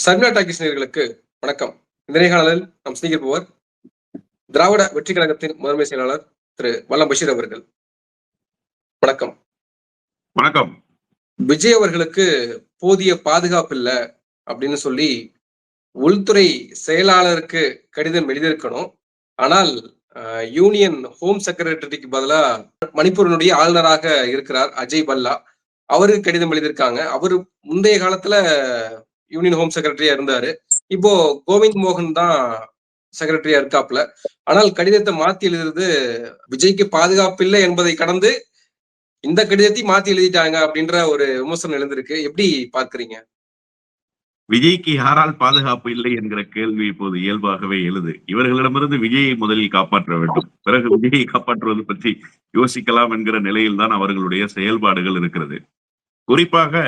Sharmila talkies நேயர்களுக்கு வணக்கம். இந்த நேர்காணலில் நாம் சிந்திக்கப் திராவிட வெற்றி கழகத்தின் முதன்மை செயலாளர் திரு வல்லம் பஷீர் அவர்கள். வணக்கம். வணக்கம். விஜய் அவர்களுக்கு போதிய பாதுகாப்பு இல்ல அப்படின்னு சொல்லி உள்துறை செயலாளருக்கு கடிதம் எழுதியிருக்கணும். ஆனால் யூனியன் ஹோம் செக்ரட்டரிக்கு பதிலா மணிப்பூரினுடைய ஆளுநராக இருக்கிறார் அஜய் பல்லா. அவருக்கு கடிதம் எழுதியிருக்காங்க. அவரு முந்தைய காலத்துல யூனியன் ஹோம் செக்ரட்டரியா இருந்தாரு. இப்போ கோவிந்த் மோகன் தான் செக்ரட்டரியா இருக்காப்ல. ஆனால் கடிதத்தை மாத்தி எழுதுறது விஜய்க்கு பாதுகாப்பு இல்லை என்பதை கடந்து இந்த கடிதத்தை மாத்தி எழுதிட்டாங்க அப்படின்ற ஒரு விமர்சனம் எழுந்திருக்கு. எப்படி பார்க்கிறீங்க? விஜய்க்கு யாரால் பாதுகாப்பு இல்லை என்கிற கேள்வி இப்போது இயல்பாகவே எழுது. இவர்களிடமிருந்து விஜயை முதலில் காப்பாற்ற வேண்டும், பிறகு விஜயை காப்பாற்றுவது பற்றி யோசிக்கலாம் என்கிற நிலையில் தான் அவர்களுடைய செயல்பாடுகள் இருக்கிறது. குறிப்பாக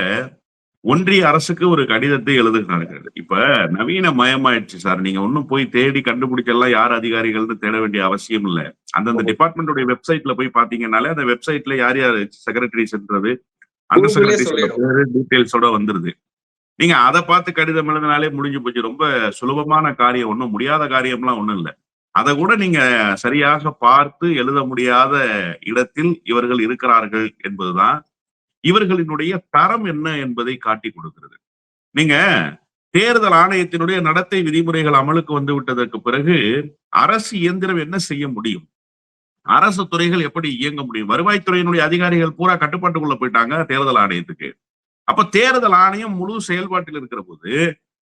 ஒன்றிய அரசுக்கு ஒரு கடிதத்தை எழுதுகிறார்கள். இப்ப நவீன மயமாயிடுச்சு சார். நீங்க ஒன்னும் போய் தேடி கண்டுபிடிச்செல்லாம் யார் அதிகாரிகள்னு தேட வேண்டிய அவசியம் இல்லை. அந்தந்த டிபார்ட்மெண்டோட வெப்சைட்ல போய் பாத்தீங்கன்னாலே அந்த வெப்சைட்ல யார் யார் செக்ரட்டரிஸ்ன்றது அந்த செக்ரட்டரிஸ் பேரு டீடைல்ஸோட வந்துருது. நீங்க அதை பார்த்து கடிதம் எழுதினாலே முடிஞ்சு போச்சு. ரொம்ப சுலபமான காரியம், ஒன்றும் முடியாத காரியம்லாம் ஒண்ணும் இல்லை. அதை கூட நீங்க சரியாக பார்த்து எழுத முடியாத இடத்தில் இவர்கள் இருக்கிறார்கள் என்பதுதான் இவர்களினுடைய தரம் என்ன என்பதை காட்டி கொடுக்கிறது. நீங்க தேர்தல் ஆணையத்தினுடைய நடத்தை விதிமுறைகள் அமலுக்கு வந்து விட்டதற்கு பிறகு அரசு இயந்திரம் என்ன செய்ய முடியும்? அரசு துறைகள் எப்படி இயங்க முடியும்? வருவாய்த்துறையினுடைய அதிகாரிகள் பூரா கட்டுப்பாட்டுக்குள்ள போயிட்டாங்க தேர்தல் ஆணையத்துக்கு. அப்ப தேர்தல் ஆணையம் முழு செயல்பாட்டில் இருக்கிற போது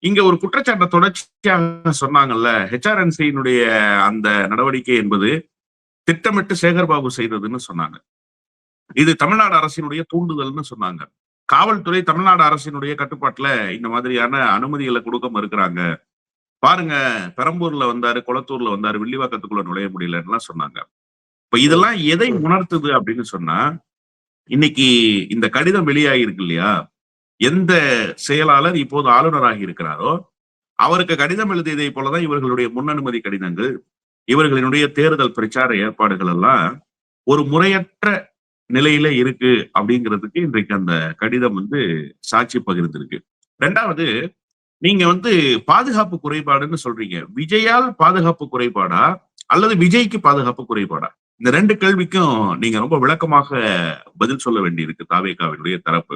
இங்க ஒரு குற்றச்சாட்டை தொடர்ச்சியாக சொன்னாங்கல்ல, ஹெச்ஆர்என்சியினுடைய அந்த நடவடிக்கை என்பது திட்டமிட்டு சேகர்பாபு செய்ததுன்னு சொன்னாங்க. இது தமிழ்நாடு அரசினுடைய தூண்டுதல்னு சொன்னாங்க. காவல்துறை தமிழ்நாடு அரசினுடைய கட்டுப்பாட்டுல இந்த மாதிரியான அனுமதிகளை கொடுக்க மறுக்கிறாங்க. பாருங்க, பெரம்பூர்ல வந்தாரு, கொளத்தூர்ல வந்தாரு, வில்லிவாக்கத்துக்குள்ள நுழைய முடியலன்னு சொன்னாங்க. இப்ப இதெல்லாம் எதை உணர்த்துது அப்படின்னு சொன்னா, இன்னைக்கு இந்த கடிதம் வெளியாகிருக்கு இல்லையா, எந்த செயலாளர் இப்போது ஆளுநராகி இருக்கிறாரோ அவருக்கு கடிதம் எழுதியதை போலதான் இவர்களுடைய முன்னனுமதி கடிதங்கள், இவர்களினுடைய தேர்தல் பிரச்சார ஏற்பாடுகள் எல்லாம் ஒரு முறையற்ற நிலையில இருக்கு அப்படிங்கிறதுக்கு இன்றைக்கு அந்த கடிதம் சாட்சி பகிர்ந்திருக்கு. ரெண்டாவது, நீங்க பாதுகாப்பு குறைபாடுன்னு சொல்றீங்க. விஜயால் பாதுகாப்பு குறைபாடா அல்லது விஜய்க்கு பாதுகாப்பு குறைபாடா? இந்த ரெண்டு கேள்விக்கும் நீங்க ரொம்ப விளக்கமாக பதில் சொல்ல வேண்டியிருக்கு தாவேகாவினுடைய தரப்பு.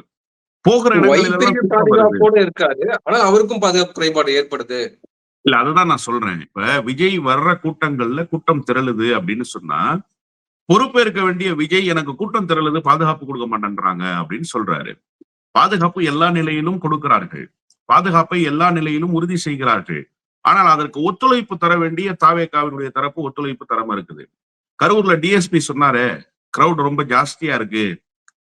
போகிற பாதுகாப்போட இருக்காரு, ஆனா அவருக்கும் பாதுகாப்பு குறைபாடு ஏற்படுது. இல்ல, அதுதான் நான் சொல்றேன். இப்ப விஜய் வர்ற கூட்டங்கள்ல கூட்டம் திரளுது அப்படின்னு சொன்னா, பொறுப்பேற்க வேண்டிய விஜய் எனக்கு கூட்டம் திரளுது, பாதுகாப்பு கொடுக்க மாட்டேன்றாங்க அப்படின்னு சொல்றாரு. பாதுகாப்பு எல்லா நிலையிலும் கொடுக்கிறார்கள், பாதுகாப்பை எல்லா நிலையிலும் உறுதி செய்கிறார்கள். ஆனால் அதற்கு ஒத்துழைப்பு தர வேண்டிய தாவேகாவினுடைய தரப்பு ஒத்துழைப்பு தரமா இருக்குது. கரூர்ல டிஎஸ்பி சொன்னாரு, கிரௌட் ரொம்ப ஜாஸ்தியா இருக்கு,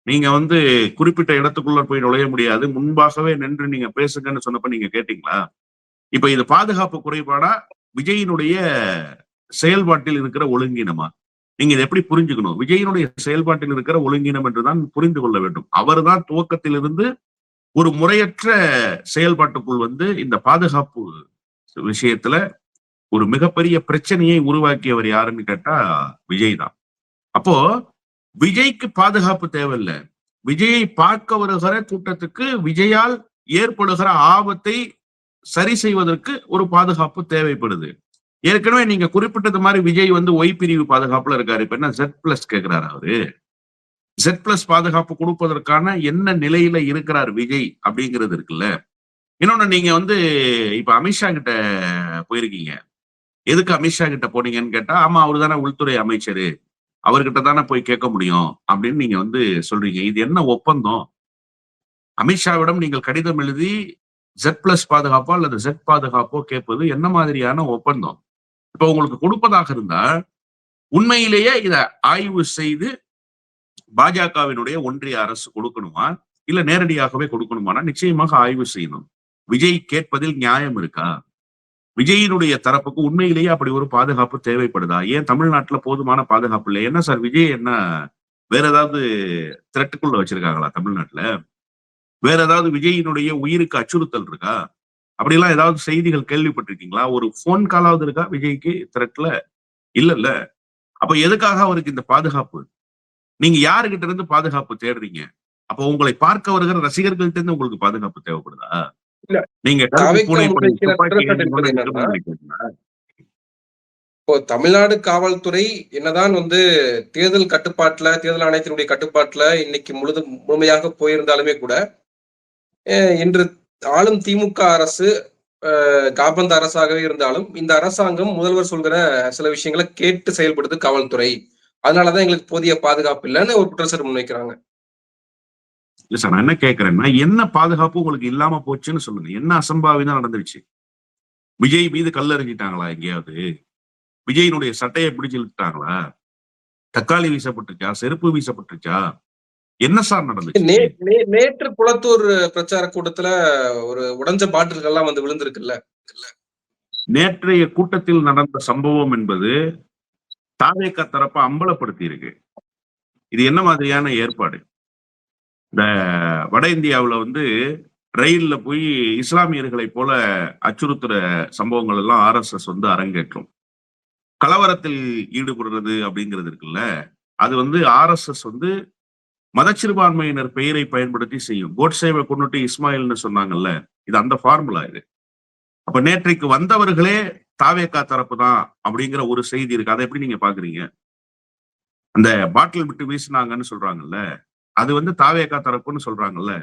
நீங்க குறிப்பிட்ட இடத்துக்குள்ள போய் நுழைய முடியாது, முன்பாகவே நின்று நீங்க பேசுங்கன்னு சொன்னப்ப நீங்க கேட்டீங்களா? இப்ப இது பாதுகாப்பு குறைபாடா, விஜயினுடைய செயல்பாட்டில் இருக்கிற ஒழுங்கினமா? நீங்க இதை எப்படி புரிஞ்சுக்கணும்? விஜயினுடைய செயல்பாட்டில் இருக்கிற ஒழுங்கினம் என்றுதான் புரிந்து கொள்ள வேண்டும். அவர் தான் துவக்கத்திலிருந்து ஒரு முறையற்ற செயல்பாட்டுக்குள் இந்த பாதுகாப்பு விஷயத்துல ஒரு மிகப்பெரிய பிரச்சனையை உருவாக்கியவர் யாருன்னு கேட்டா விஜய் தான். அப்போ விஜய்க்கு பாதுகாப்பு தேவையில்லை. விஜயை பார்க்க வருகிற கூட்டத்துக்கு விஜயால் ஏற்படுகிற ஆபத்தை சரி செய்வதற்கு ஒரு பாதுகாப்பு தேவைப்படுது. ஏற்கனவே நீங்க குறிப்பிட்டது மாதிரி விஜய் ஒய் பிரிவு பாதுகாப்புல இருக்காரு. இப்ப என்ன Z+ கேட்கிறாரு அவரு? Z+ பாதுகாப்பு கொடுப்பதற்கான என்ன நிலையில இருக்கிறார் விஜய் அப்படிங்கிறது இருக்குல்ல. இன்னொன்னு, நீங்க இப்ப அமித்ஷா கிட்ட போயிருக்கீங்க. எதுக்கு அமித்ஷா கிட்ட போனீங்கன்னு கேட்டா, ஆமா அவரு தானே உள்துறை அமைச்சரு, அவர்கிட்ட தானே போய் கேட்க முடியும் அப்படின்னு நீங்க சொல்றீங்க. இது என்ன ஒப்பந்தம்? அமித்ஷாவிடம் நீங்கள் கடிதம் எழுதி Z+ பாதுகாப்போ அல்லது Z பாதுகாப்போ கேட்பது என்ன மாதிரியான ஒப்பந்தம்? இப்ப உங்களுக்கு கொடுப்பதாக இருந்தா உண்மையிலேயே இத ஆய்வு செய்து பாஜகவினுடைய ஒன்றிய அரசு கொடுக்கணுமா இல்ல நேரடியாகவே கொடுக்கணுமானா நிச்சயமாக ஆய்வு செய்யணும். விஜய் கேட்பதில் நியாயம் இருக்கா? விஜயினுடைய தரப்புக்கு உண்மையிலேயே அப்படி ஒரு பாதுகாப்பு தேவைப்படுதா? ஏன் தமிழ்நாட்டுல போதுமான பாதுகாப்பு இல்லை? என்ன சார், விஜய் என்ன வேற ஏதாவது த்ரெட்டுக்குள்ள வச்சிருக்காங்களா தமிழ்நாட்டுல? வேற ஏதாவது விஜயினுடைய உயிருக்கு அச்சுறுத்தல் இருக்கா? அப்படிலாம் ஏதாவது செய்திகள் கேள்விப்பட்டிருக்கீங்களா? ஒரு போன் காலாவது இருக்கா விஜய்க்கு த்ரெட்ல? இல்ல. அப்ப எதுக்காக அவருக்கு இந்த பாதுகாப்பு? நீங்க யாருகிட்ட இருந்து பாதுகாப்பு தேடுறீங்க? அப்போ உங்களை பார்க்க வருகிற ரசிகர்கள்ட்ட இருந்து உங்களுக்கு பாதுகாப்பு தேவைப்படுதா? இல்ல, நீங்க கருப்பு தாவேக்கா பூனை படை முன்வைக்கிற துப்பாக்கி குற்றச்சாட்டு ஏந்தி என்பது கொண்டு என்னன்னா, நிற்கும்னு நினைக்கிறீங்களா? இப்போ தமிழ்நாடு காவல்துறை என்னதான் தேர்தல் கட்டுப்பாட்டுல, தேர்தல் ஆணையத்தினுடைய கட்டுப்பாட்டுல இன்னைக்கு முழுமையாக போயிருந்தாலுமே கூட, இன்று ஆளும் திமுக அரசு காபந்து அரசாகவே இருந்தாலும், இந்த அரசாங்கம் முதல்வர் சொல்கிற சில விஷயங்கள கேட்டு செயல்படுது காவல்துறை. அதனாலதான் எங்களுக்கு போதிய பாதுகாப்பு இல்லன்னு ஒரு குற்றச்சாட்டு முன்வைக்கிறாங்க. இல்ல சார், நான் என்ன கேட்கிறேன்னா, என்ன பாதுகாப்பு உங்களுக்கு இல்லாம போச்சுன்னு சொல்லுங்க. என்ன அசம்பாவிதம் நடந்துருச்சு? விஜய் மீது கல்லெறிஞ்சிட்டாங்களா எங்கேயாவது? விஜயினுடைய சட்டையை பிடிச்சு இழுத்துட்டாங்களா? தக்காளி வீசப்பட்டுச்சா? செருப்பு வீசப்பட்டுச்சா? என்ன சார் நடந்துச்சு? நேற்று குளத்தூர் பிரச்சார கூட்டத்துல ஒரு உடைஞ்ச பாட்டில்கள்லாம் விழுந்திருக்குல்ல. நேற்றைய கூட்டத்தில் நடந்த சம்பவம் என்பது தாவேகா தரப்ப அம்பலப்படுத்தி இருக்கு. இது என்ன மாதிரியான ஏற்பாடு? இந்த வட இந்தியாவுல ரயில்ல போய் இஸ்லாமியர்களை போல அச்சுறுத்துற சம்பவங்கள் எல்லாம் RSS அரங்கேற்றும். கலவரத்தில் ஈடுபடுறது அப்படிங்கிறது இருக்குல்ல, அது RSS மதச்சிறுபான்மையினர் பெயரை பயன்படுத்தி செய்யும். கோட்சேவை கொண்டுட்டு இஸ்மாயில்னு சொன்னாங்கல்ல, இது அந்த ஃபார்முலா இது. அப்ப நேற்றைக்கு வந்தவர்களே தாவேகா தரப்பு தான் அப்படிங்கிற ஒரு செய்தி இருக்கு. அதை எப்படி நீங்க பாக்குறீங்க? அந்த பாட்டில் விட்டு வீசினாங்கன்னு சொல்றாங்கல்ல, அது தாவேகா தரப்புன்னு சொல்றாங்கல்ல,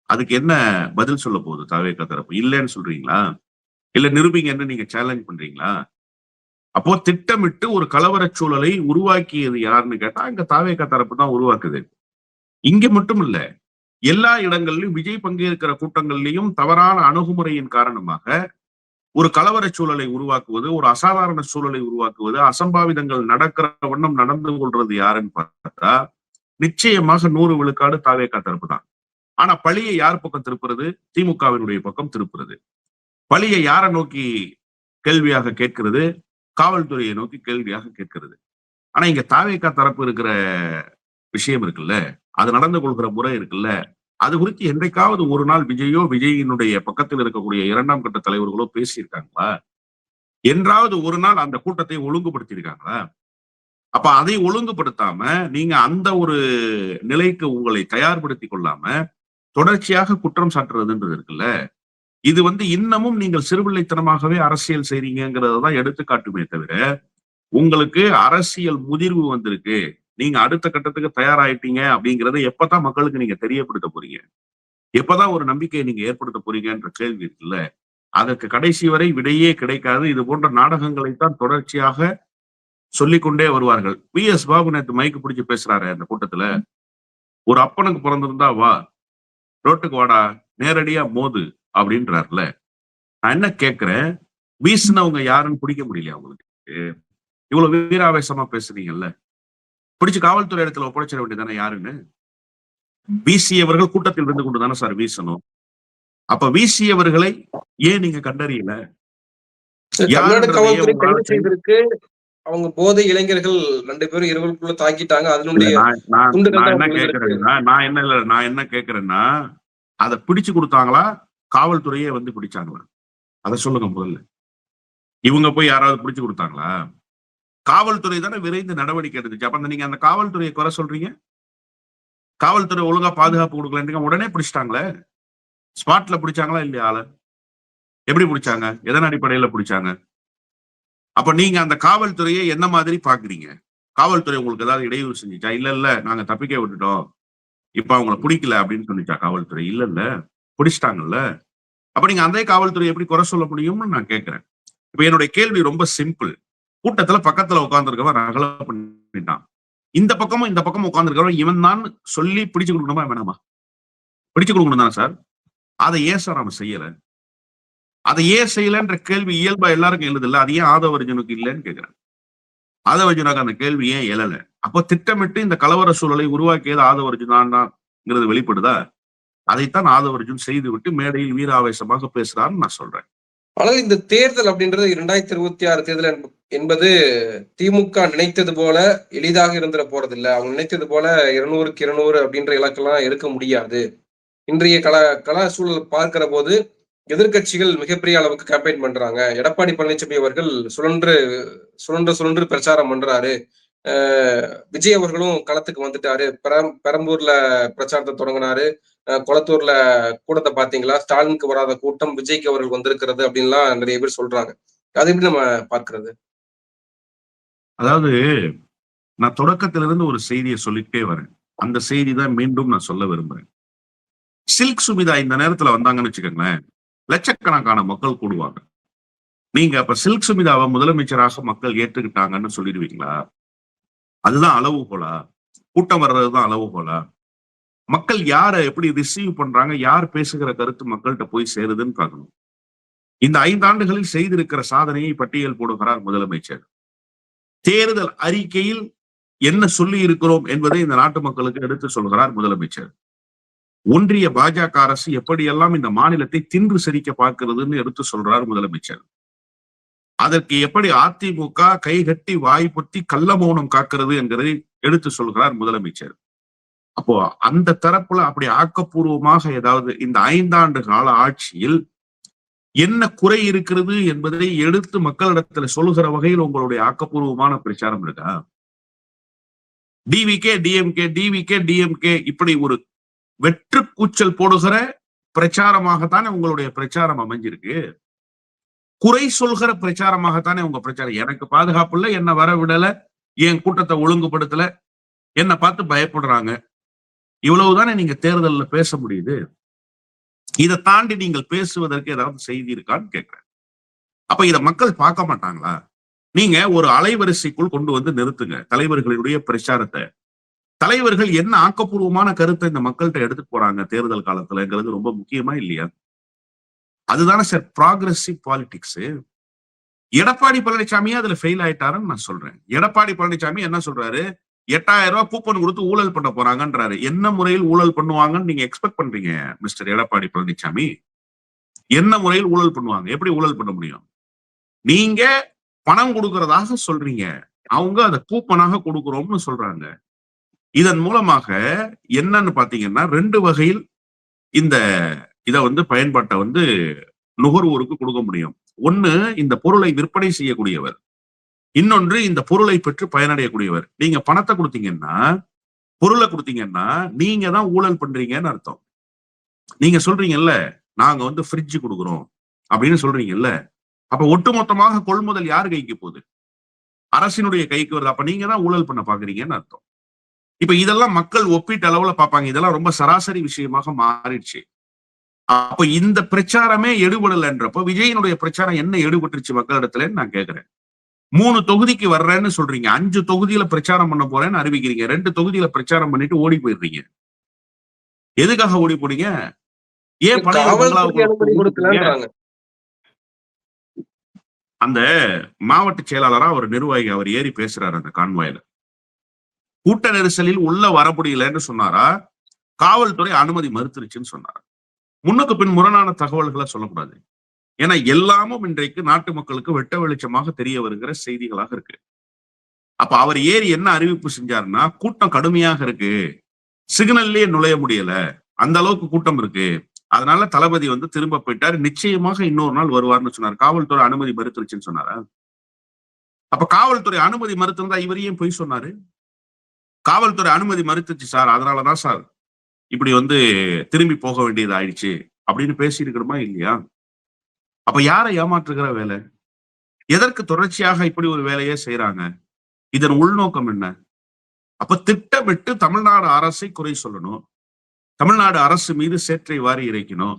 அதுக்கு என்ன பதில் சொல்ல போகுது தாவேகா தரப்பு? இல்லைன்னு சொல்றீங்களா? இல்ல நிரூபிங்கன்னு நீங்க சேலஞ்ச் பண்றீங்களா? அப்போ திட்டமிட்டு ஒரு கலவர சூழலை உருவாக்கியது யாருன்னு கேட்டா, இங்க தாவேகா தரப்பு தான் உருவாக்குது. இங்க மட்டும் இல்ல, எல்லா இடங்களிலும் விஜய் பங்கேற்கிற கூட்டங்கள்லயும் தவறான அணுகுமுறையின் காரணமாக ஒரு கலவர சூழலை உருவாக்குவது, ஒரு அசாதாரண சூழலை உருவாக்குவது, அசம்பாவிதங்கள் நடக்கிற வண்ணம் நடந்து கொள்றது யாருன்னு பார்த்தா, நிச்சயமாக 100 விழுக்காடு தாவேகா தரப்பு தான். ஆனா பழியை யார் பக்கம் திருப்புறது? திமுகவினுடைய பக்கம் திருப்புறது. பழியை யாரை நோக்கி கேள்வியாக கேட்கிறது? காவல்துறையை நோக்கி கேள்வியாக கேட்கிறது. ஆனா இங்க தாவேகா தரப்பு இருக்கிற விஷயம் இருக்குல்ல, அது நடந்து கொள்கிற முறை இருக்குல்ல, அது குறித்து என்றைக்காவது ஒரு நாள் விஜயோ, விஜயினுடைய பக்கத்தில் இருக்கக்கூடிய 2ஆம் கட்ட தலைவர்களோ பேசியிருக்காங்களா? என்றாவது ஒரு நாள் அந்த கூட்டத்தை ஒழுங்குபடுத்தி இருக்காங்களா? அப்ப அதை ஒழுங்குபடுத்தாம நீங்க அந்த ஒரு நிலைக்கு உங்களை தயார்படுத்திக் கொள்ளாம தொடர்ச்சியாக குற்றம் சாட்டுறதுன்றது இருக்குல்ல, இது இன்னமும் நீங்கள் சிறுபிள்ளைத்தனமாகவே அரசியல் செய்றீங்கிறத தான் எடுத்துக்காட்டுமே தவிர, உங்களுக்கு அரசியல் முதிர்வு வந்திருக்கு, நீங்க அடுத்த கட்டத்துக்கு தயாராயிட்டீங்க அப்படிங்கறத எப்பதான் மக்களுக்கு நீங்க தெரியப்படுத்த போறீங்க? எப்பதான் ஒரு நம்பிக்கையை நீங்க ஏற்படுத்த போறீங்கன்ற கேள்வி இருக்குல்ல, அதற்கு கடைசி வரை விடையே கிடைக்காது. இது போன்ற நாடகங்களைத்தான் தொடர்ச்சியாக சொல்லிக்கொண்டே வருவார்கள். VS பாபு நேத்து மைக்கு பிடிச்சு பேசுறாரு அந்த கூட்டத்துல. ஒரு அப்பனுக்கு பிறந்திருந்தா வா, ரோட்டுக்கு வாடா, நேரடியா மோது அப்படின்றாருல. நான் என்ன கேட்கிறேன், வீசினவங்க யாருன்னு பிடிக்க முடியலையா உங்களுக்கு? இவ்வளவு வீராவேசமா பேசுறீங்கல்ல, பிடிச்சு காவல்துறை இடத்துல ஒப்படைச்சிட வேண்டியதானே யாருன்னு? வீசியவர்கள் கூட்டத்தில் இருந்து கொண்டு தானே சார் வீசணும். அப்ப வீசியவர்களை ஏன் நீங்க கண்டறியல? தமிழ்நாடு காவல்துறை கைது யாருன்றதையே செய்திருக்கு. அவங்க போதை இளைஞர்கள் 2 பேரும் இரவுக்குள்ள தாக்கிட்டாங்க. அதனுடைய நான் துண்டுகள் தான் என்ன விழுந்திருக்கு. கேட்கிறேன்னா, நான் என்ன கேட்கிறேன்னா, அதை பிடிச்சு கொடுத்தாங்களா? காவல்துறையே பிடிச்சாங்களா? அதை சொல்லுங்க முதல்ல. இவங்க போய் யாராவது பிடிச்சு கொடுத்தாங்களா? காவல்துறை தானே விரைந்து நடவடிக்கை எடுத்துச்சு. அப்ப நீங்க அந்த காவல்துறையை குறை சொல்றீங்க? காவல்துறை ஒழுங்கா பாதுகாப்பு கொடுக்கலன்றீங்க, உடனே பிடிச்சிட்டாங்களே. ஸ்பாட்ல பிடிச்சாங்களா இல்லையா ஆள? எப்படி பிடிச்சாங்க? எதன் அடிப்படையில பிடிச்சாங்க? அப்ப நீங்க அந்த காவல்துறையை என்ன மாதிரி பாக்குறீங்க? காவல்துறை உங்களுக்கு ஏதாவது இடையூறு செஞ்சுச்சா? இல்ல நாங்க தப்பிக்க விட்டுட்டோம், இப்ப அவங்களை பிடிக்கல அப்படின்னு சொல்லிச்சா காவல்துறை? இல்ல பிடிச்சிட்டாங்கல்ல. அப்ப நீங்க அந்த காவல்துறை எப்படி குறை சொல்ல முடியும்னு நான் கேட்கிறேன். இப்ப என்னுடைய கேள்வி ரொம்ப சிம்பிள். கூட்டத்துல பக்கத்துல உட்கார்ந்துருக்கவன் ரகலை பண்ணிட்டான். இந்த பக்கமும் உட்கார்ந்துருக்கவன் இவன் தான் சொல்லி பிடிச்சு கொடுக்கணுமா வேணாமா? பிடிச்சு கொடுக்கணும் தானே சார்? அதை ஏன் சார் அவன் செய்யல? அதை ஏன் செய்யலன்ற கேள்வி இயல்பா எல்லாருக்கும் எழுதுல. அது ஏன் ஆதவர்ஜனுக்கு இல்லைன்னு கேட்கிறேன். ஆதவர்ஜனுக்கு அந்த கேள்வி ஏன் எழல? அப்ப திட்டமிட்டு இந்த கலவர சூழலை உருவாக்கியது ஆதவர்ஜுன் தான்ங்கிறது வெளிப்படுதா? அதைத்தான் ஆதவர்ஜுன் செய்துவிட்டு மேடையில் வீராவேசமாக பேசுறாருன்னு நான் சொல்றேன். ஆனால் இந்த தேர்தல் அப்படின்றது 2026 தேர்தல் என்பது திமுக நினைத்தது போல எளிதாக இருந்துட போறதில்லை. அவங்க நினைத்தது போல 200க்கு 200 அப்படின்ற இலக்கெல்லாம் எடுக்க முடியாது. இன்றைய கல சூழல் பார்க்கிற போது எதிர்கட்சிகள் மிகப்பெரிய அளவுக்கு கேம்பெயின் பண்றாங்க. எடப்பாடி பழனிசாமி அவர்கள் சுழன்று பிரச்சாரம் பண்றாரு. விஜய் அவர்களும் களத்துக்கு வந்துட்டாரு. பெரம்பூர்ல பிரச்சாரத்தை தொடங்கினாரு. கொளத்தூர்ல கூட்டத்தை பாத்தீங்களா? ஸ்டாலினுக்கு வராத கூட்டம் விஜய்க்கு அவர்கள் வந்திருக்கிறது அப்படின்லாம் நிறைய பேர் சொல்றாங்க. அது எப்படி நம்ம பார்க்கிறது? அதாவது நான் தொடக்கத்திலிருந்து ஒரு செய்தியை சொல்லிட்டே வரேன். அந்த செய்தி தான் மீண்டும் நான் சொல்ல விரும்புறேன். சில்க் சுமிதா இந்த நேரத்துல வந்தாங்கன்னு வச்சுக்கோங்களேன், லட்சக்கணக்கான மக்கள் கூடுவாங்க. நீங்க அப்ப சில்க் சுமிதாவை முதலமைச்சராக மக்கள் ஏற்றுக்கிட்டாங்கன்னு சொல்லிடுவீங்களா? அதுதான் அளவுகோலா? கூட்டம் வர்றதுதான் அளவுகோலா? மக்கள் யாரை எப்படி ரிசீவ் பண்றாங்க, யார் பேசுகிற கருத்து மக்கள்கிட்ட போய் சேருதுன்னு பார்க்கணும். இந்த 5 ஆண்டுகளில் செய்திருக்கிற சாதனையை பட்டியல் போடுகிறார் முதலமைச்சர். தேர்தல் அறிக்கையில் என்ன சொல்லி இருக்கிறோம் என்பதை இந்த நாட்டு மக்களுக்கு எடுத்து சொல்கிறார் முதலமைச்சர். ஒன்றிய பாஜக அரசு எப்படியெல்லாம் இந்த மாநிலத்தை தின்று செரிக்க பார்க்கிறதுன்னு எடுத்து சொல்றார் முதலமைச்சர். அதற்கு எப்படி அதிமுக கைகட்டி வாய் பொத்தி கள்ள மௌனம் காக்கிறது என்கிறதை எடுத்து சொல்கிறார் முதலமைச்சர். அப்போ அந்த தரப்புல அப்படி ஆக்கப்பூர்வமாக ஏதாவது இந்த 5 ஆண்டு கால ஆட்சியில் என்ன குறை இருக்கிறது என்பதை எடுத்து மக்களிடத்துல சொல்லுகிற வகையில் உங்களுடைய ஆக்கப்பூர்வமான பிரச்சாரம் இருக்கா? டிவிகே இப்படி ஒரு வெற்று கூச்சல் போடுகிற பிரச்சாரமாகத்தானே உங்களுடைய பிரச்சாரம் அமைஞ்சிருக்கு. குறை சொல்கிற பிரச்சாரமாகத்தானே உங்க பிரச்சாரம். எனக்கு பாதுகாப்பு இல்ல, என்ன வர விடல, என் கூட்டத்தை ஒழுங்குபடுத்தல, என்னை பார்த்து பயப்படுறாங்க, இவ்வளவுதானே நீங்க தேர்தலில் பேச முடியுது. இதை தாண்டி நீங்கள் பேசுவதற்கு ஏதாவது செய்தி இருக்கான்னு கேட்கிறேன். அப்ப இதை மக்கள் பார்க்க மாட்டாங்களா? நீங்க ஒரு அலைவரிசைக்குள் கொண்டு வந்து நிறுத்துங்க தலைவர்களுடைய பிரச்சாரத்தை. தலைவர்கள் என்ன ஆக்கப்பூர்வமான கருத்தை இந்த மக்கள்கிட்ட எடுத்துட்டு போறாங்க தேர்தல் காலத்துலங்கிறது ரொம்ப முக்கியமா இல்லையா? அதுதானே சார் ப்ராக்ரெசிவ் பாலிடிக்ஸ். எடப்பாடி பழனிசாமியே அதுல ஃபெயில் ஆயிட்டாருன்னு நான் சொல்றேன். எடப்பாடி பழனிசாமி என்ன சொல்றாரு? 8000 ரூபாய் கூப்பன் கொடுத்து ஊழல் பண்ண போறாங்கன்றாரு. என்ன முறையில் ஊழல் பண்ணுவாங்கன்னு நீங்க எக்ஸ்பெக்ட் பண்றீங்க மிஸ்டர் எடப்பாடி பழனிசாமி? என்ன முறையில் ஊழல் பண்ணுவாங்க? எப்படி ஊழல் பண்ண முடியும்? நீங்க பணம் கொடுக்கறதாக சொல்றீங்க, அவங்க அதை கூப்பனாக கொடுக்கிறோம்னு சொல்றாங்க. இதன் மூலமாக என்னன்னு பாத்தீங்கன்னா 2 வகையில் இந்த இதை பயன்பாட்டை நுகர்வோருக்கு கொடுக்க முடியும். ஒண்ணு, இந்த பொருளை விற்பனை செய்யக்கூடியவர். இன்னொன்று, இந்த பொருளை பெற்று பயனடையக்கூடியவர். நீங்க பணத்தை கொடுத்தீங்கன்னா, பொருளை கொடுத்தீங்கன்னா நீங்க தான் ஊழல் பண்றீங்கன்னு அர்த்தம். நீங்க சொல்றீங்கல்ல, நாங்க ஃப்ரிட்ஜ் கொடுக்குறோம் அப்படின்னு சொல்றீங்கல்ல, அப்ப ஒட்டுமொத்தமாக கொள்முதல் யார் கைக்கு போகுது? அரசினுடைய கைக்கு வருது. அப்ப நீங்க தான் ஊழல் பண்ண பாக்குறீங்கன்னு அர்த்தம். இப்ப இதெல்லாம் மக்கள் ஒப்பீட்டு அளவுல பார்ப்பாங்க. இதெல்லாம் ரொம்ப சராசரி விஷயமாக மாறிடுச்சு. அப்ப இந்த பிரச்சாரமே எடுபடலன்றப்ப விஜயனுடைய பிரச்சாரம் என்ன எடுபட்டுருச்சு மக்களிடத்துலன்னு நான் கேட்கிறேன். 3 தொகுதிக்கு வர்றேன்னு சொல்றீங்க, 5 தொகுதியில பிரச்சாரம் பண்ண போறேன்னு அறிவிக்கிறீங்க, 2 தொகுதியில பிரச்சாரம் பண்ணிட்டு ஓடி போயிடுறீங்க. எதுக்காக ஓடி போனீங்க? ஏன் அந்த மாவட்ட செயலாளரா ஒரு நிர்வாகி அவர் ஏறி பேசுறாரு அந்த கான்வாயில. கூட்ட நெரிசலில் உள்ள வர முடியலன்னு சொன்னாரா, காவல்துறை அனுமதி மறுத்துருச்சுன்னு சொன்னாரா? முன்னுக்கு பின் முரணான தகவல்களை சொல்லக்கூடாது. ஏன்னா எல்லாமும் இன்றைக்கு நாட்டு மக்களுக்கு வெட்ட வெளிச்சமாக தெரிய வருகிற செய்திகளாக இருக்கு. அப்ப அவர் ஏறி என்ன அறிவிப்பு செஞ்சாருன்னா, கூட்டம் கடுமையாக இருக்கு, சிக்னல்லே நுழைய முடியல, அந்த அளவுக்கு கூட்டம் இருக்கு, அதனால தளபதி திரும்ப போயிட்டாரு, நிச்சயமாக இன்னொரு நாள் வருவார்னு சொன்னார். காவல்துறை அனுமதி மறுத்துருச்சுன்னு சொன்னாரா? அப்ப காவல்துறை அனுமதி மறுத்திருந்தா இவர் ஏன் பொய் சொன்னாரு? காவல்துறை அனுமதி மறுத்துச்சு சார், அதனாலதான் சார் இப்படி திரும்பி போக வேண்டியது ஆயிடுச்சு அப்படின்னு பேசி இருக்கணுமா இல்லையா? அப்ப யாரை ஏமாற்றுகிற வேலை? எதற்கு தொடர்ச்சியாக இப்படி ஒரு வேலையே செய்யறாங்க? இதன் உள்நோக்கம் என்ன? அப்ப திட்டமிட்டு தமிழ்நாடு அரசை குறை சொல்லணும், தமிழ்நாடு அரசு மீது சேற்றை வாரி இறைக்கணும்,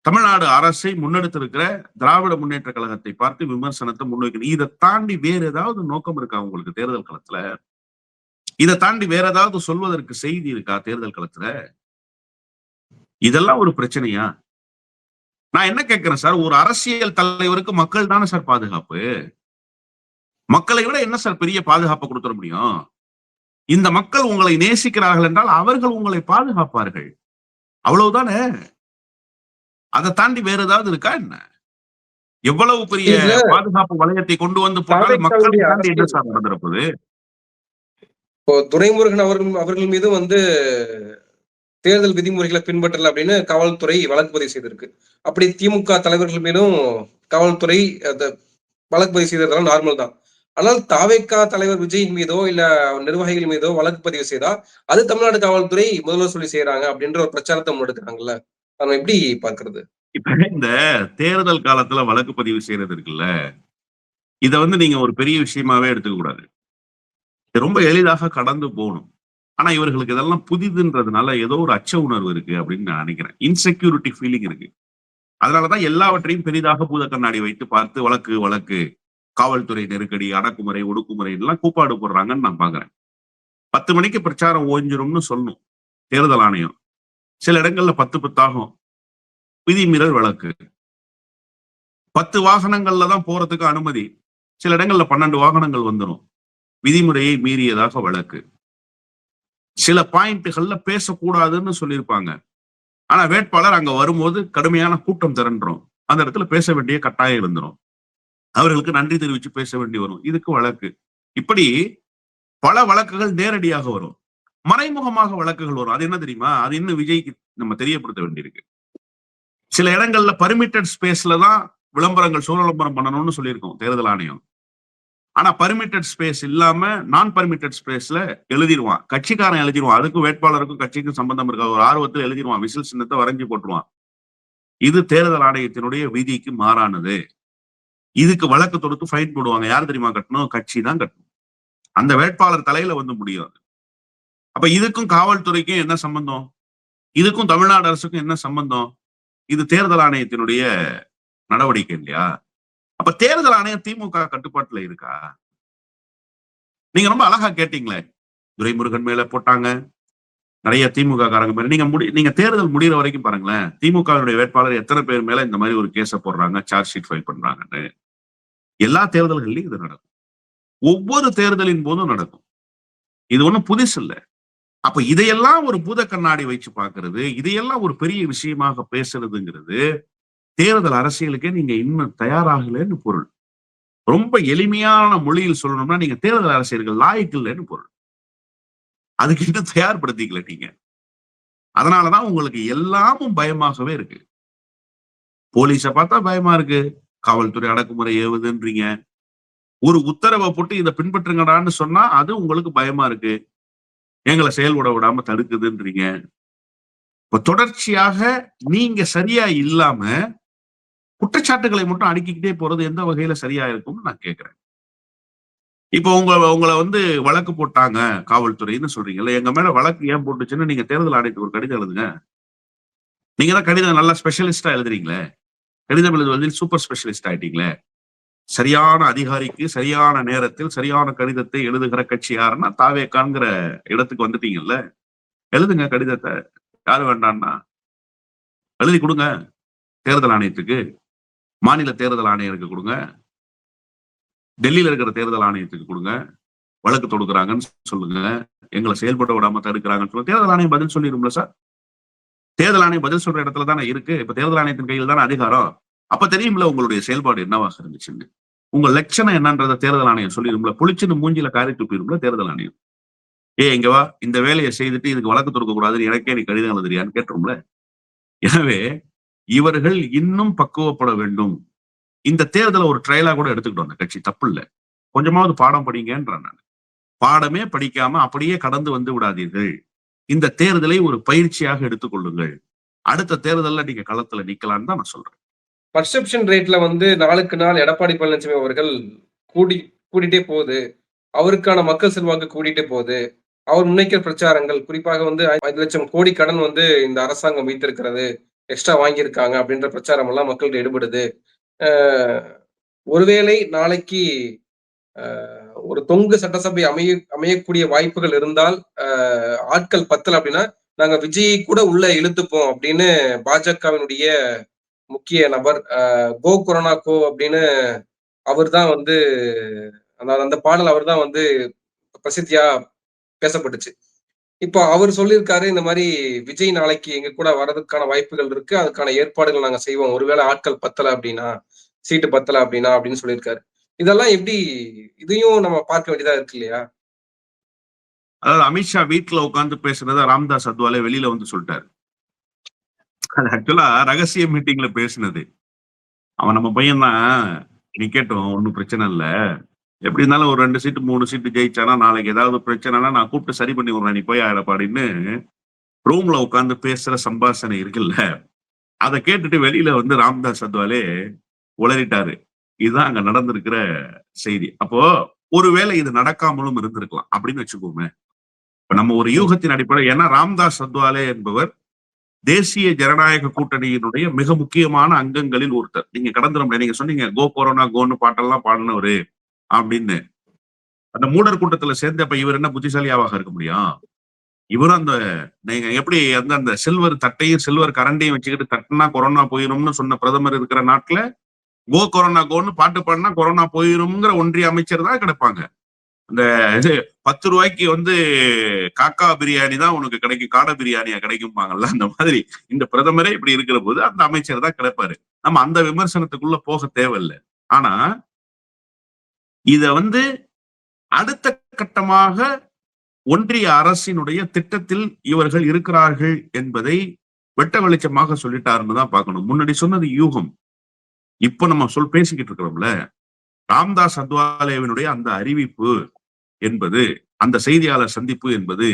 தமிழ்நாடு அரசை முன்னெடுத்திருக்கிற திராவிட முன்னேற்ற கழகத்தை பார்த்து விமர்சனத்தை முன்வைக்கணும். இதை தாண்டி வேற ஏதாவது நோக்கம் இருக்கா உங்களுக்கு தேர்தல் களத்துல? இதை தாண்டி வேற ஏதாவது சொல்வதற்கு செய்தி இருக்கா தேர்தல் களத்துல? இதெல்லாம் ஒரு பிரச்சனையா? நான் என்ன கேட்கிறேன் சார், ஒரு அரசியல் தலைவருக்கு மக்கள் தானே சார் பாதுகாப்பு. மக்களை விட என்ன சார் பெரிய பாதுகாப்பு கொடுத்துட முடியும்? இந்த மக்கள் உங்களை நேசிக்கிறார்கள் என்றால் அவர்கள் உங்களை பாதுகாப்பார்கள், அவ்வளவுதானே. அதை தாண்டி வேற ஏதாவது இருக்கா என்ன? எவ்வளவு பெரிய பாதுகாப்பு வளையத்தை கொண்டு வந்து போட்டாலும் மக்களை தாண்டி என்ன சார் நடந்திருப்பது? இப்போ துரைமுருகன் அவர்கள் மீது தேர்தல் விதிமுறைகளை பின்பற்றல அப்படின்னு காவல்துறை வழக்கு பதிவு செய்திருக்கு. அப்படி திமுக தலைவர்கள் மீதும் காவல்துறை வழக்கு பதிவு செய்ததெல்லாம் நார்மல் தான். ஆனால் தாவேகா தலைவர் விஜய் மீதோ இல்ல நிர்வாகிகள் மீதோ வழக்கு பதிவு செய்தா அது தமிழ்நாடு காவல்துறை முதல்வர் சொல்லி செய்யறாங்க அப்படின்ற ஒரு பிரச்சாரத்தை முன்னெடுக்கிறாங்கல்ல. நம்ம எப்படி பார்க்கிறது? இப்ப இந்த தேர்தல் காலத்துல வழக்கு பதிவு செய்யறது இருக்குல்ல, இத வந்து நீங்க ஒரு பெரிய விஷயமாவே எடுத்துக்க கூடாது. இது ரொம்ப எளிதாக கடந்து போகணும். ஆனா இவர்களுக்கு இதெல்லாம் புதிதுன்றதுனால ஏதோ ஒரு அச்ச உணர்வு இருக்கு அப்படின்னு நான் நினைக்கிறேன். இன்செக்யூரிட்டி ஃபீலிங் இருக்கு. அதனாலதான் எல்லாவற்றையும் பெரிதாக பூத கண்ணாடி வைத்து பார்த்து வழக்கு வழக்கு, காவல்துறை நெருக்கடி, அடக்குமுறை, ஒடுக்குமுறை எல்லாம் கூப்பாடு போடுறாங்கன்னு நான் பாக்குறேன். 10 மணிக்கு பிரச்சாரம் ஓய்ஞ்சிரும்னு சொல்லணும் தேர்தல் ஆணையம். சில இடங்கள்ல 10 பத்தாகும். விதிமீறல் வழக்கு. 10 வாகனங்கள்ல தான் போறதுக்கு அனுமதி. சில இடங்கள்ல 12 வாகனங்கள் வந்துடும். விதிமுறையை மீறியதாக வழக்கு. சில பாயிண்ட்கள்ல பேசக்கூடாதுன்னு சொல்லியிருப்பாங்க. ஆனா வேட்பாளர் அங்க வரும்போது கடுமையான கூட்டம் திரண்டுரும். அந்த இடத்துல பேச வேண்டிய கட்டாயம் இருந்துரும். அவர்களுக்கு நன்றி தெரிவிச்சு பேச வேண்டி வரும். இதுக்கு வழக்கு. இப்படி பல வழக்குகள் நேரடியாக வரும். மறைமுகமாக வழக்குகள் வரும். அது என்ன தெரியுமா? அது இன்னும் விஜய்க்கு நம்ம தெரியப்படுத்த வேண்டியிருக்கு. சில இடங்கள்ல பர்மிட்டட் ஸ்பேஸ்ல தான் விளம்பரங்கள், சுய விளம்பரம் பண்ணணும்னு சொல்லியிருக்கோம் தேர்தல் ஆணையம். ஆனா பர்மிட்டட் ஸ்பேஸ் இல்லாம நான் பர்மிட்டட் ஸ்பேஸ்ல எழுதிடுவான். கட்சிக்காரன் எழுதிடுவான். அதுக்கும் வேட்பாளருக்கும் கட்சிக்கும் சம்பந்தம் இருக்காது. ஒரு ஆர்வத்தில் எழுதிடுவான். விசில் சின்னத்தை வரைஞ்சி போட்டுருவான். இது தேர்தல் ஆணையத்தினுடைய விதிக்கு மாறானது. இதுக்கு வழக்கு தொடுத்து ஃபைன் போடுவாங்க. யார் தெரியுமா கட்டணும்? கட்சி தான் கட்டணும். அந்த வேட்பாளர் தலையில வந்து முடியும். அப்ப இதுக்கும் காவல்துறைக்கும் என்ன சம்பந்தம்? இதுக்கும் தமிழ்நாடு அரசுக்கும் என்ன சம்பந்தம்? இது தேர்தல் ஆணையத்தினுடைய நடவடிக்கை இல்லையா? அப்ப தேர்தல் ஆணையம் திமுக கட்டுப்பாட்டுல இருக்கா? நீங்க ரொம்ப அழகா கேட்டீங்களே. துரைமுருகன் மேல போட்டாங்க. நிறைய திமுக காரங்க மேல. நீங்க தேர்தல் முடிகிற வரைக்கும் பாருங்களேன். திமுகவுடைய வேட்பாளர் எத்தனை பேர் மேல இந்த மாதிரி ஒரு கேஸ போடுறாங்க, சார்ஜ் ஷீட் ஃபைல் பண்றாங்கன்னு. எல்லா தேர்தல்கள்லயும் இது நடக்கும். ஒவ்வொரு தேர்தலின் போதும் நடக்கும். இது ஒண்ணும் புதுசு இல்ல. அப்ப இதையெல்லாம் ஒரு பூத கண்ணாடி வச்சு பாக்குறது, இதையெல்லாம் ஒரு பெரிய விஷயமாக பேசுறதுங்கிறது தேர்தல் அரசியலுக்கே நீங்க இன்னும் தயாராகலன்னு பொருள். ரொம்ப எளிமையான மொழியில் சொல்லணும்னா நீங்க தேர்தல் அரசியல்கள் லாயக்கு இல்லைன்னு பொருள். அதுக்கு இன்னும் தயார்படுத்திக்கல நீங்க. அதனாலதான் உங்களுக்கு எல்லாமும் பயமாகவே இருக்கு. போலீஸ பார்த்தா பயமா இருக்கு. காவல்துறை அடக்குமுறை ஏவுதுன்றீங்க. ஒரு உத்தரவை போட்டு இதை பின்பற்றுங்கடான்னு சொன்னா அது உங்களுக்கு பயமா இருக்கு. எங்களை செயல்பட விடாம தடுக்குதுன்றீங்க. இப்ப தொடர்ச்சியாக நீங்க சரியா இல்லாம குற்றச்சாட்டுகளை மட்டும் அடுக்கிக்கிட்டே போறது எந்த வகையில சரியா இருக்கும்னு நான் கேட்கிறேன். இப்போ உங்களை வந்து வழக்கு போட்டாங்க காவல்துறைன்னு சொல்றீங்கல்ல, எங்க மேல வழக்கு ஏன் போட்டுச்சுன்னு நீங்க தேர்தல் ஆணையத்துக்கு ஒரு கடிதம் எழுதுங்க. நீங்க தான் கடிதம் நல்லா ஸ்பெஷலிஸ்டா எழுதுறீங்களே. கடிதம் எழுதுவதில் சூப்பர் ஸ்பெஷலிஸ்ட் ஆயிட்டீங்களே. சரியான அதிகாரிக்கு சரியான நேரத்தில் சரியான கடிதத்தை எழுதுகிற கட்சி யாருன்னா தாவேக்காங்கிற இடத்துக்கு வந்துட்டீங்கல்ல. எழுதுங்க கடிதத்தை. யாரு வேண்டாம்னா எழுதி கொடுங்க. தேர்தல் ஆணையத்துக்கு, மாநில தேர்தல் ஆணையருக்கு கொடுங்க, டெல்லியில இருக்கிற தேர்தல் ஆணையத்துக்கு கொடுங்க. வழக்கு தொடுக்கிறாங்கன்னு சொல்லுங்க. எங்களை செயல்பட விடாம தடுக்கிறாங்கன்னு சொல்லுங்க. தேர்தல் ஆணையம் பதில் சொல்லிடும்ல சார். தேர்தல் ஆணையம் பதில் சொல்ற இடத்துல தானே இருக்கு. இப்ப தேர்தல் ஆணையத்தின் கையில் தானே அதிகாரம். அப்ப தெரியும்ல உங்களுடைய செயல்பாடு என்னவாக இருந்துச்சுன்னு. உங்க லட்சணம் என்னன்றத தேர்தல் ஆணையம் சொல்லிடும்ல. புளிச்சுன்னு மூஞ்சில காரி துப்பிடும்ல தேர்தல் ஆணையம். இங்க வா, இந்த வேலையை செய்துட்டு இதுக்கு வழக்கு தொடுக்க கூடாதுன்னு எனக்கே நீ கடிதம் எழுதுறியான்னு கேட்டுரும்ல. எனவே இவர்கள் இன்னும் பக்குவப்பட வேண்டும். இந்த தேர்தலை ஒரு ட்ரையலா கூட எடுத்துக்கிட்டோம் அந்த கட்சி. தப்பு இல்ல. கொஞ்சமாவது பாடம் படிங்கன்றேன் நான். பாடமே படிக்காம அப்படியே கடந்து வந்து விடாதீர்கள். இந்த தேர்தலை ஒரு பயிற்சியாக எடுத்துக்கொள்ளுங்கள். அடுத்த தேர்தல்ல நீங்க களத்துல நிக்கலாம்னு தான் நான் சொல்றேன். பர்செப்ஷன் ரேட்ல வந்து நாளுக்கு நாள் எடப்பாடி பழனிசாமி அவர்கள் கூடிட்டே போகுது. அவருக்கான மக்கள் செல்வாக்கு கூடிட்டே போகுது. அவர் முன்வைக்கிற பிரச்சாரங்கள் குறிப்பாக வந்து 5 லட்சம் கோடி கடன் வந்து இந்த அரசாங்கம் வைத்திருக்கிறது. எக்ஸ்ட்ரா வாங்கியிருக்காங்க அப்படின்ற பிரச்சாரம் எல்லாம் மக்கள்கிட்ட எடுபடுது. ஒருவேளை நாளைக்கு ஒரு தொங்கு சட்டசபை அமையக்கூடிய வாய்ப்புகள் இருந்தால் ஆட்கள் பத்தல அப்படின்னா நாங்க விஜயை கூட உள்ள இழுத்துப்போம் அப்படின்னு பாஜகவினுடைய முக்கிய நபர் கோ கொரோனா கோ அப்படின்னு அவர் தான் வந்து அந்த பாடல் அவர் தான் வந்து பிரசித்தியா பேசப்பட்டுச்சு. இப்போ அவர் சொல்லியிருக்காரு இந்த மாதிரி விஜய் நாளைக்கு எங்க கூட வர்றதுக்கான வாய்ப்புகள் இருக்கு. அதுக்கான ஏற்பாடுகள் நாங்க செய்வோம். ஒருவேளை ஆட்கள் பத்தல அப்படின்னா, சீட்டு பத்தல அப்படின்னா அப்படின்னு சொல்லியிருக்காரு. இதெல்லாம் எப்படி இதையும் நம்ம பார்க்க வேண்டியதா இருக்கு இல்லையா? அதாவது அமித்ஷா வீட்டுல உட்கார்ந்து பேசுறத ராம்தாஸ் அத்வாலே வெளியில வந்து சொல்லிட்டாரு. அது ஆக்சுவலா ரகசிய மீட்டிங்ல பேசினது. அவன் நம்ம பையன் தான், நிக்கட்டும், ஒன்னும் பிரச்சனை இல்ல. எப்படி இருந்தாலும் ஒரு 2 சீட்டு 3 சீட்டு ஜெயிச்சானா நாளைக்கு ஏதாவது பிரச்சனைனா நான் கூப்பிட்டு சரி பண்ணி விடுறேன், நீ போய் எடப்பாடின்னு ரூம்ல உட்கார்ந்து பேசுற சம்பாஷணை இருக்குல்ல, அதை கேட்டுட்டு வெளியில வந்து ராம்தாஸ் அத்வாலே உளறிட்டாரு. இதுதான் அங்க நடந்திருக்கிற செய்தி. அப்போ ஒருவேளை இது நடக்காமலும் இருந்திருக்கலாம் அப்படின்னு வச்சுக்கோமே. இப்ப நம்ம ஒரு யூகத்தின் அடிப்படை, ஏன்னா ராம்தாஸ் அத்வாலே என்பவர் தேசிய ஜனநாயக கூட்டணியினுடைய மிக முக்கியமான அங்கங்களில் ஒருத்தர். நீங்க கடந்துட முடியாது. நீங்க சொன்னீங்க கோ கொரோனா கோன்னு பாட்டெல்லாம் பாடினவரு அப்படின்னு. அந்த மூடர் கூட்டத்துல சேர்ந்து அப்ப இவர் என்ன புத்திசாலியாவாக இருக்க முடியும்? இவரும் அந்த நீங்க எப்படி அந்த சில்வர் தட்டையும் சில்வர் கரண்டையும் வச்சுக்கிட்டு தட்டுனா கொரோனா போயிரும்னு சொன்ன பிரதமர் இருக்கிற நாட்டுல கோ கொரோனா கோன்னு பாட்டு பாடினா கொரோனா போயிரும்ங்கிற ஒன்றிய அமைச்சர் தான் கிடைப்பாங்க. இந்த இது 10 ரூபாய்க்கு வந்து காக்கா பிரியாணி தான் உனக்கு கிடைக்கும், காடை பிரியாணியா கிடைக்கும்பாங்கல்ல, அந்த மாதிரி இந்த பிரதமரே இப்படி இருக்கிற போது அந்த அமைச்சர் தான் கிடைப்பாரு. நம்ம அந்த விமர்சனத்துக்குள்ள போக தேவையில்லை. ஆனா இத வந்து அடுத்த கட்டமாக ஒன்றிய அரசினுடைய திட்டத்தில் இவர்கள் இருக்கிறார்கள் என்பதை வெட்ட வெளிச்சமாக சொல்லிட்டாருன்னு தான் பார்க்கணும். முன்னாடி சொன்னது யூகம். இப்ப நம்ம பேசிக்கிட்டு இருக்கிறோம்ல, ராம்தாஸ் அத்வாலேவினுடைய அந்த அறிவிப்பு என்பது, அந்த செய்தியாளர் சந்திப்பு என்பது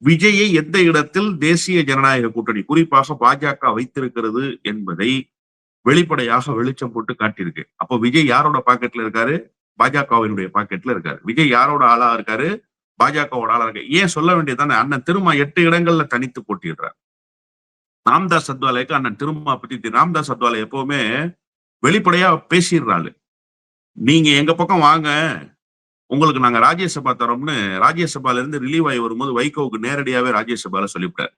விஜயை எந்த இடத்தில் தேசிய ஜனநாயக கூட்டணி குறிப்பாக பாஜக வைத்திருக்கிறது என்பதை வெளிப்படையாக வெளிச்சம் போட்டு காட்டியிருக்கு. அப்போ விஜய் யாரோட பாக்கெட்ல இருக்காரு? பாஜகவினுடைய பாக்கெட்ல இருக்காரு. விஜய் யாரோட ஆளா இருக்காரு? பாஜகவோட ஆளா இருக்காரு. ஏன் சொல்ல வேண்டியதானே, அண்ணன் திருமா 8 இடங்கள்ல தனித்து போட்டியிடுறார். ராம்தாஸ் அத்வாலேக்கு அண்ணன் திருமா பத்தி ராம்தாஸ் அத்வாலே எப்பவுமே வெளிப்படையா பேசிடுறாரு. நீங்க எங்க பக்கம் வாங்க, உங்களுக்கு நாங்க ராஜ்யசபா தரோம்னு ராஜ்யசபால இருந்து ரிலீவ் ஆகி வரும்போது வைகோவுக்கு நேரடியாவே ராஜ்யசபால சொல்லிவிட்டார்.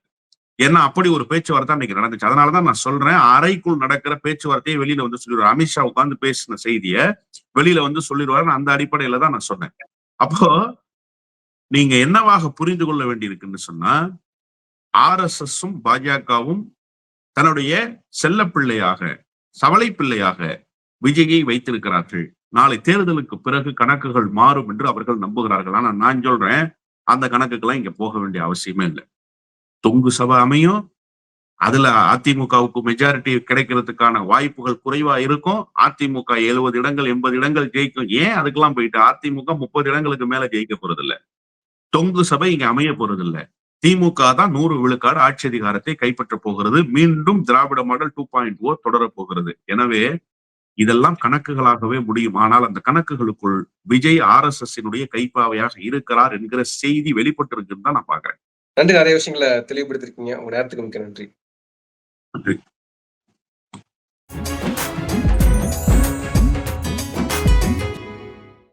ஏன்னா அப்படி ஒரு பேச்சுவார்த்தை அன்னைக்கு நடந்துச்சு. அதனாலதான் நான் சொல்றேன், அறைக்குள் நடக்கிற பேச்சுவார்த்தையை வெளியில வந்து சொல்லிடுவார். அமித்ஷா உட்கார்ந்து பேசின செய்திய வெளியில வந்து சொல்லிடுவாரு. அந்த அடிப்படையில தான் நான் சொன்னேன். அப்போ நீங்க என்னவாக புரிந்து கொள்ள வேண்டியிருக்குன்னு சொன்னா, RSSம் பாஜகவும் தன்னுடைய செல்ல பிள்ளையாக, சவளை பிள்ளையாக விஜயை வைத்திருக்கிறார்கள். நாளை தேர்தலுக்கு பிறகு கணக்குகள் மாறும் என்று அவர்கள் நம்புகிறார்கள். ஆனா நான் சொல்றேன், அந்த கணக்குக்கெல்லாம் இங்க போக வேண்டிய அவசியமே இல்லை. தொங்கு சபை அமையும், அதுல அதிமுகவுக்கு மெஜாரிட்டி கிடைக்கிறதுக்கான வாய்ப்புகள் குறைவா இருக்கும். அதிமுக 70 இடங்கள் 80 இடங்கள் ஜெயிக்கும். ஏன் அதுக்கெல்லாம் போயிட்டு அதிமுக 30 இடங்களுக்கு மேல ஜெயிக்க போறது இல்ல. தொங்கு சபை இங்க அமைய போறது இல்ல. திமுக தான் 100 விழுக்காடு ஆட்சி அதிகாரத்தை கைப்பற்ற போகிறது. மீண்டும் திராவிட மாடல் 2.0 தொடர போகிறது. எனவே இதெல்லாம் கணக்குகளாகவே முடியும். ஆனால் அந்த கணக்குகளுக்குள் விஜய் RSSனுடைய கைப்பாவையாக இருக்கிறார் என்கிற செய்தி வெளிப்பட்டிருக்குன்னு தான் நான் பாக்குறேன். நன்றி. நிறைய விஷயங்களை தெளிவுபடுத்திருக்கீங்க. உங்க நேரத்துக்கு மிக்க நன்றி. நன்றி.